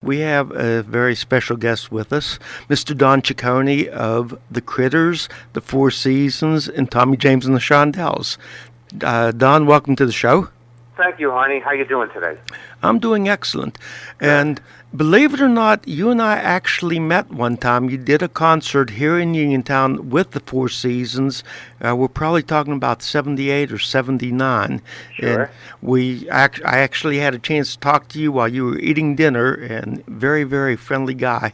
We have a very special guest with us, Mr. Don Ciccone of The Critters, The Four Seasons, and Tommy James and the Shondells. Don, welcome to the show. Thank you, Arnie. How you doing today? I'm doing excellent. Good. And believe it or not, you and I actually met one time. You did a concert here in Uniontown with the Four Seasons. We're probably talking about 78 or 79. Sure. And I actually had a chance to talk to you while you were eating dinner, and very, very friendly guy.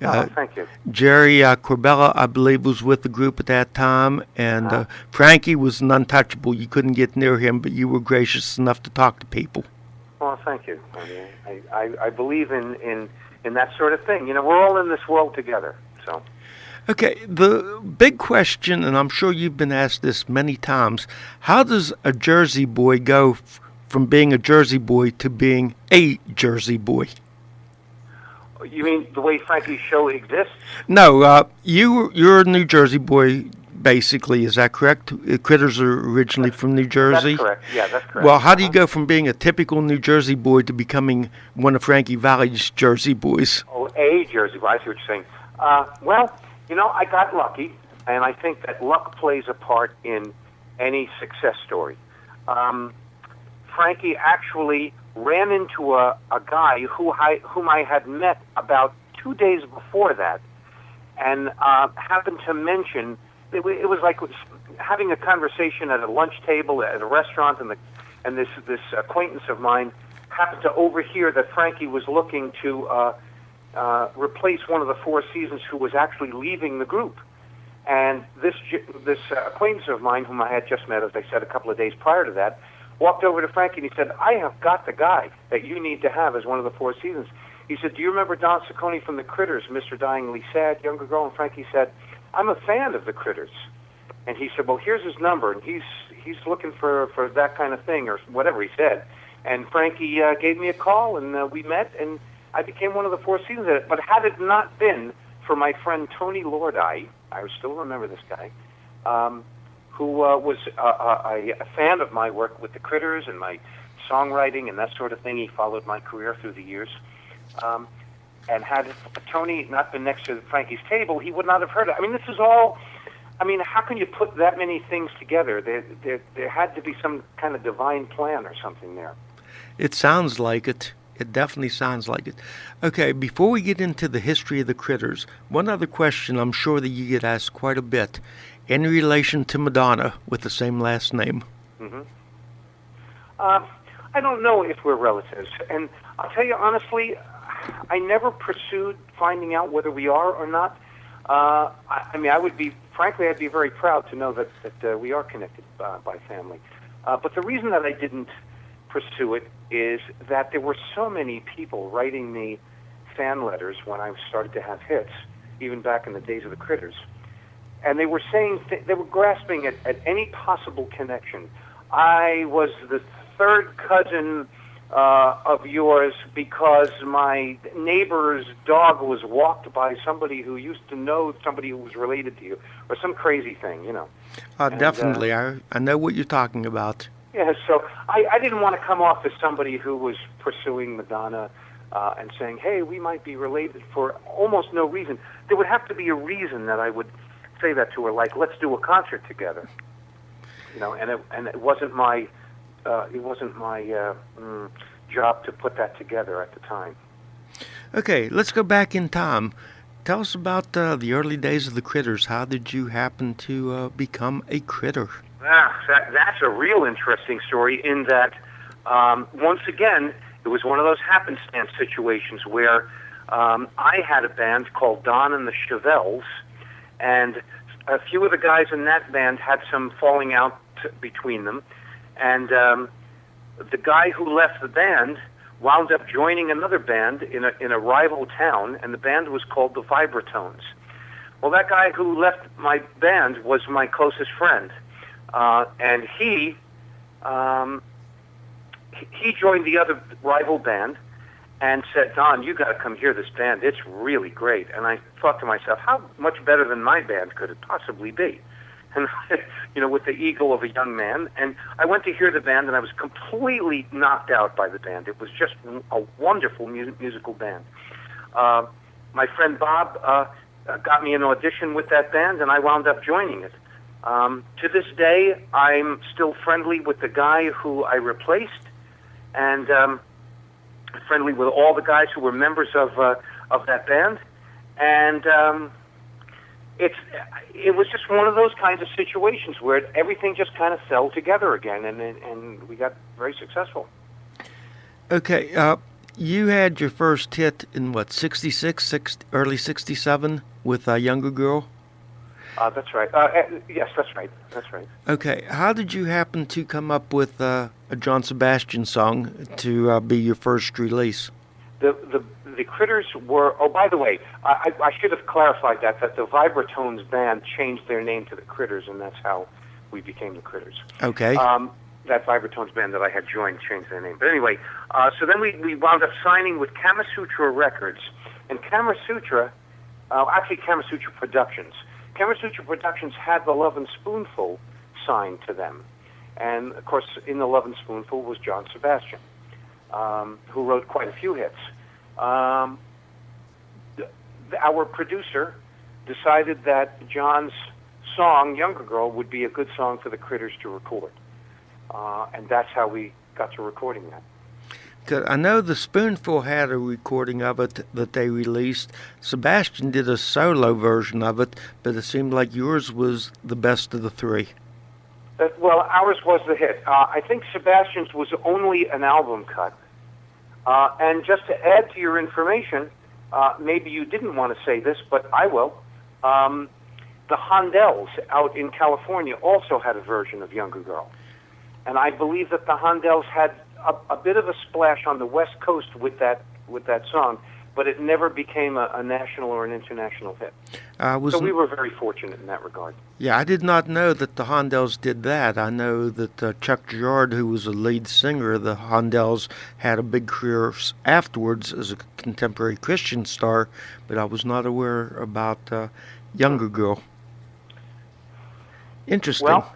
Thank you. Jerry Corbella, I believe, was with the group at that time, and Frankie was an untouchable. You couldn't get near him, but you were gracious enough to talk to people. Well, thank you. I believe in that sort of thing. You know, we're all in this world together. So. Okay, the big question, and I'm sure you've been asked this many times, how does a Jersey boy go from being a Jersey boy to being a Jersey boy? You mean the way Frankie's show exists? No, you're a New Jersey boy, basically. Is that correct? Critters are originally from New Jersey? That's correct. Yeah, that's correct. Well, how do you go from being a typical New Jersey boy to becoming one of Frankie Valli's Jersey boys? Oh, a Jersey boy. I see what you're saying. Well, you know, I got lucky, and I think that luck plays a part in any success story. Frankie actually ran into a guy whom I had met about 2 days before that, and happened to mention it was like having a conversation at a lunch table at a restaurant, and this acquaintance of mine happened to overhear that Frankie was looking to replace one of the Four Seasons who was actually leaving the group. And this acquaintance of mine, whom I had just met, as I said, a couple of days prior to that, walked over to Frankie and he said, "I have got the guy that you need to have as one of the Four Seasons." He said, "Do you remember Don Ciccone from The Critters, Mr. Dyingly Sad, younger girl?" And Frankie said, "I'm a fan of The Critters." And he said, "Well, here's his number, and he's looking for that kind of thing," or whatever he said. And Frankie gave me a call, and we met, and I became one of the Four Seasons. But had it not been for my friend Tony Lordi, I still remember this guy, who was a fan of my work with the Critters and my songwriting and that sort of thing. He followed my career through the years. And had Tony not been next to Frankie's table, he would not have heard it. I mean, this is all... I mean, how can you put that many things together? There had to be some kind of divine plan or something there. It sounds like it. It definitely sounds like it. Okay, before we get into the history of the Critters, one other question I'm sure that you get asked quite a bit. Any relation to Madonna with the same last name? Mm-hmm. I don't know if we're relatives. And I'll tell you honestly, I never pursued finding out whether we are or not. I mean, I'd be very proud to know that we are connected by family. But the reason that I didn't pursue it is that there were so many people writing me fan letters when I started to have hits, even back in the days of the Critters. And they were saying, they were grasping at any possible connection. I was the third cousin of yours because my neighbor's dog was walked by somebody who used to know somebody who was related to you, or some crazy thing, you know. Definitely. I know what you're talking about. Yeah, so I didn't want to come off as somebody who was pursuing Madonna and saying, hey, we might be related for almost no reason. There would have to be a reason that I would say that to her, like, let's do a concert together. You know, and it wasn't my job to put that together at the time. Okay, let's go back in time. Tell us about the early days of the Critters. How did you happen to become a critter? That's a real interesting story in that, once again, it was one of those happenstance situations where I had a band called Don and the Shondells, and a few of the guys in that band had some falling out between them, and the guy who left the band wound up joining another band in a rival town, and the band was called the Vibratones. Well, that guy who left my band was my closest friend, and he joined the other rival band and said, "Don, you got to come hear this band. It's really great." And I thought to myself, how much better than my band could it possibly be? and with the eagle of a young man. And I went to hear the band, and I was completely knocked out by the band. It was just a wonderful musical band. My friend Bob got me an audition with that band, and I wound up joining it. To this day, I'm still friendly with the guy who I replaced, and friendly with all the guys who were members of that band. And it was just one of those kinds of situations where everything just kind of fell together again, and we got very successful. Okay, you had your first hit in what, 66, early 67 with a Younger Girl? That's right. Yes, that's right. That's right. Okay, how did you happen to come up with a John Sebastian song to be your first release? The Critters were. Oh, by the way, I should have clarified that the Vibratones band changed their name to the Critters, and that's how we became the Critters. Okay. That Vibratones band that I had joined changed their name. But anyway, so then we wound up signing with Kama Sutra Records, and Kama Sutra Productions. Kama Sutra Productions had the Love and Spoonful signed to them. And, of course, in the Love and Spoonful was John Sebastian, who wrote quite a few hits. Our producer decided that John's song, Younger Girl, would be a good song for the Critters to record. And that's how we got to recording that. 'Cause I know the Spoonful had a recording of it that they released. Sebastian did a solo version of it, but it seemed like yours was the best of the three. Well, ours was the hit. I think Sebastian's was only an album cut. And just to add to your information, maybe you didn't want to say this, but I will. The Shondells out in California also had a version of Younger Girl. And I believe that the Shondells had a bit of a splash on the West Coast with that song, but it never became a national or an international hit. So we were very fortunate in that regard. Yeah, I did not know that the Shondells did that. I know that Chuck Girard, who was the lead singer of the Shondells, had a big career afterwards as a contemporary Christian star, but I was not aware about Younger Girl. Interesting. Well,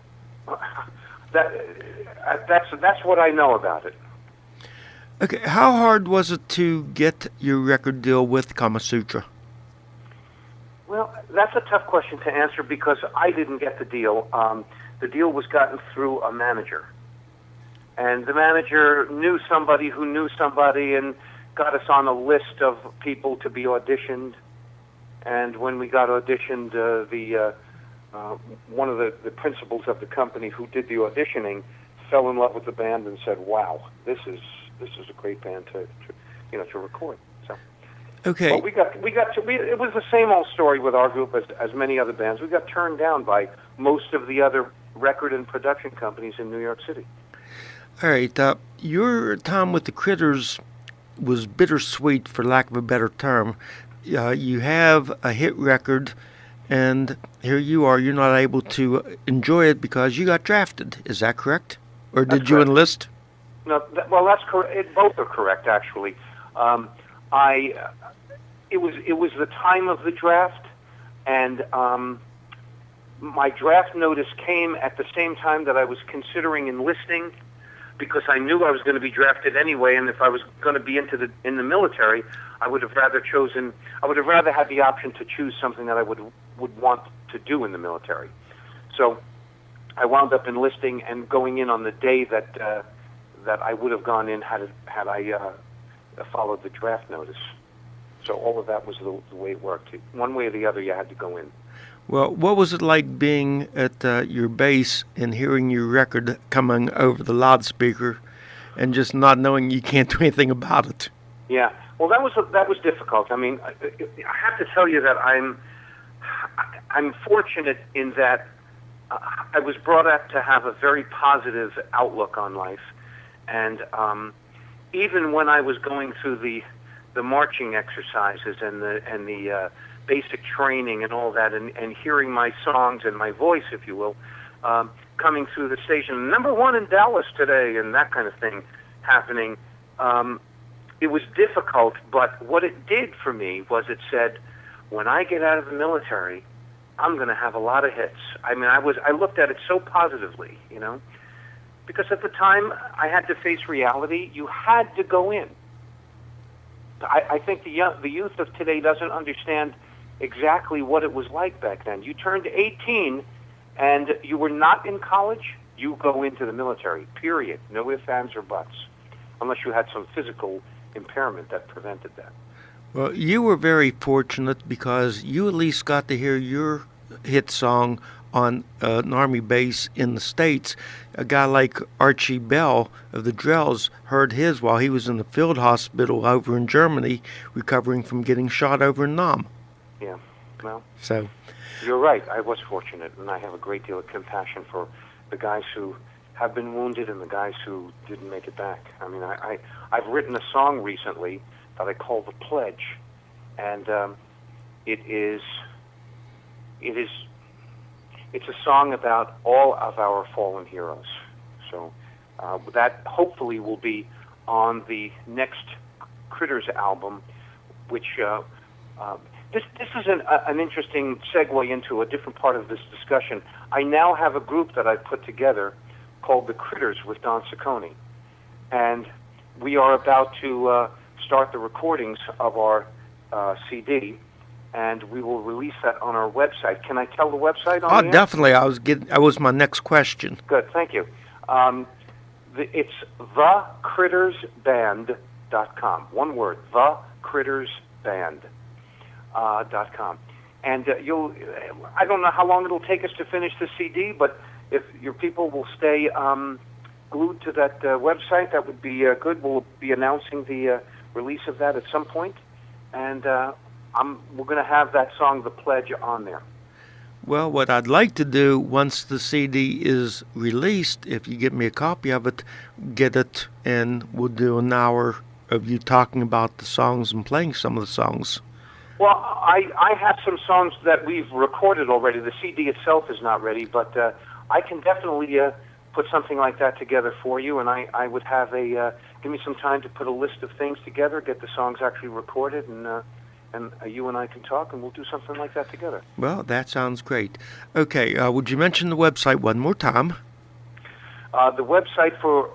that's what I know about it. Okay, how hard was it to get your record deal with Kama Sutra? Well, that's a tough question to answer because I didn't get the deal. The deal was gotten through a manager. And the manager knew somebody who knew somebody and got us on a list of people to be auditioned. And when we got auditioned, one of the principals of the company who did the auditioning fell in love with the band and said, "Wow, this is a great band to record." So, okay. Well, it was the same old story with our group as many other bands. We got turned down by most of the other record and production companies in New York City. All right. Your time with the Critters was bittersweet, for lack of a better term. You have a hit record, and here you are. You're not able to enjoy it because you got drafted. Is that correct? Or did you enlist? No, that's correct. Both are correct, actually. It was the time of the draft, and my draft notice came at the same time that I was considering enlisting, because I knew I was going to be drafted anyway, and if I was going to be in the military, I would have rather had the option to choose something that I would want to do in the military. So I wound up enlisting and going in on the day that I would have gone in had I followed the draft notice. So all of that was the way it worked. One way or the other, you had to go in. Well, what was it like being at your base and hearing your record coming over the loudspeaker and just not knowing you can't do anything about it? Yeah, well, that was difficult. I mean, I have to tell you that I'm fortunate in that I was brought up to have a very positive outlook on life, and even when I was going through the marching exercises and the basic training and all that, and hearing my songs and my voice, if you will, coming through the station, #1 in Dallas today, and that kind of thing happening, it was difficult, but what it did for me was it said, when I get out of the military, I'm going to have a lot of hits. I mean, I looked at it so positively, because at the time I had to face reality. You had to go in. I think the youth of today doesn't understand exactly what it was like back then. You turned 18 and you were not in college, you go into the military, period. No ifs, ands, or buts, unless you had some physical impairment that prevented that. Well, you were very fortunate because you at least got to hear your hit song on an Army base in the States. A guy like Archie Bell of the Drells heard his while he was in the field hospital over in Germany recovering from getting shot over in Nam. Yeah, well, so you're right. I was fortunate, and I have a great deal of compassion for the guys who have been wounded and the guys who didn't make it back. I mean, I've written a song recently that I call The Pledge, and it's a song about all of our fallen heroes. So that hopefully will be on the next Critters album, which this is an interesting segue into a different part of this discussion. I now have a group that I've put together called The Critters with Don Ciccone, and we are about to start the recordings of our CD, and we will release that on our website. Can I tell the website on the air? Definitely. That was my next question. Good, thank you. It's thecrittersband.com. One word, thecrittersband.com. And I don't know how long it'll take us to finish the CD, but if your people will stay glued to that website, that would be good. We'll be announcing the release of that at some point, and we're going to have that song, The Pledge, on there. Well, what I'd like to do once the CD is released, if you get me a copy of it, get it, and we'll do an hour of you talking about the songs and playing some of the songs. Well, I have some songs that we've recorded already. The CD itself is not ready, but I can definitely put something like that together for you, and I would have give me some time to put a list of things together, get the songs actually recorded, and you and I can talk, and we'll do something like that together. Well, that sounds great. Okay, would you mention the website one more time? The website for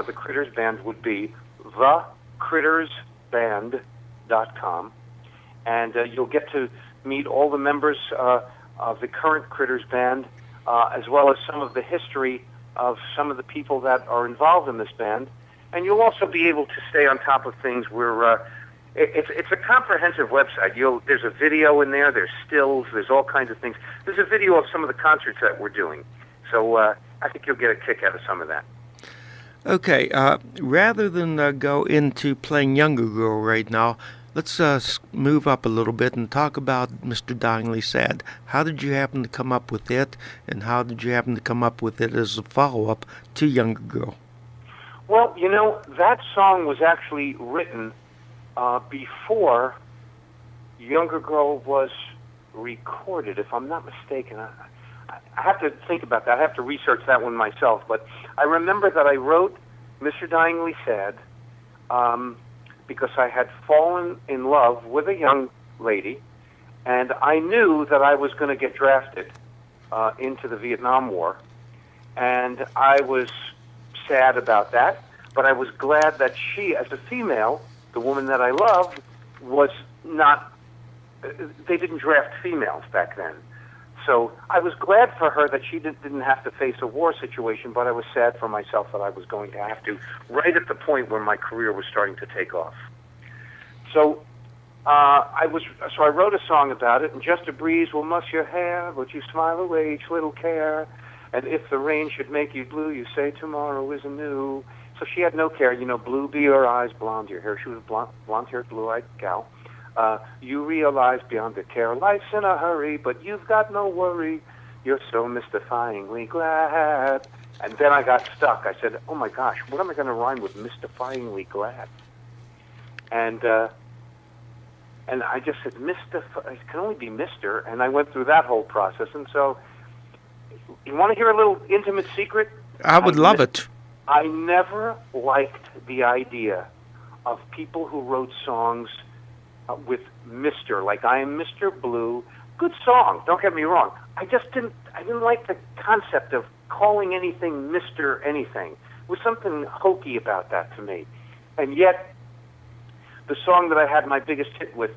the Critters Band would be thecrittersband.com, and you'll get to meet all the members of the current Critters Band, as well as some of the history of some of the people that are involved in this band, and you'll also be able to stay on top of things. It's a comprehensive website. There's a video in there, there's stills, there's all kinds of things. There's a video of some of the concerts that we're doing, so I think you'll get a kick out of some of that. Okay, rather than go into playing Younger Girl right now, let's move up a little bit and talk about Mr. Dyingly Sad. How did you happen to come up with it, and how did you happen to come up with it as a follow-up to Younger Girl? Well, that song was actually written before Younger Girl was recorded, if I'm not mistaken. I have to think about that. I have to research that one myself. But I remember that I wrote Mr. Dyingly Sad because I had fallen in love with a young lady, and I knew that I was going to get drafted into the Vietnam War, and I was sad about that, but I was glad that she, as a female, the woman that I loved, was not, they didn't draft females back then. So I was glad for her that she didn't have to face a war situation, but I was sad for myself that I was going to have to, right at the point where my career was starting to take off. So I wrote a song about it, and just a breeze will muss your hair, but you smile away each little care. And if the rain should make you blue, you say tomorrow is anew. So she had no care, blue be your eyes, blonde your hair. She was a blonde-haired, blue-eyed gal. You realize beyond the care, life's in a hurry, but you've got no worry. You're so mystifyingly glad. And then I got stuck. I said, oh my gosh, what am I going to rhyme with mystifyingly glad? And I just said, it can only be Mr. And I went through that whole process. And so, you want to hear a little intimate secret? I would love it. I never liked the idea of people who wrote songs with Mr. Like, I am Mr. Blue, Good song, don't get me wrong. I didn't like the concept of calling anything Mr. anything. There was something hokey about that to me. And yet, the song that I had my biggest hit with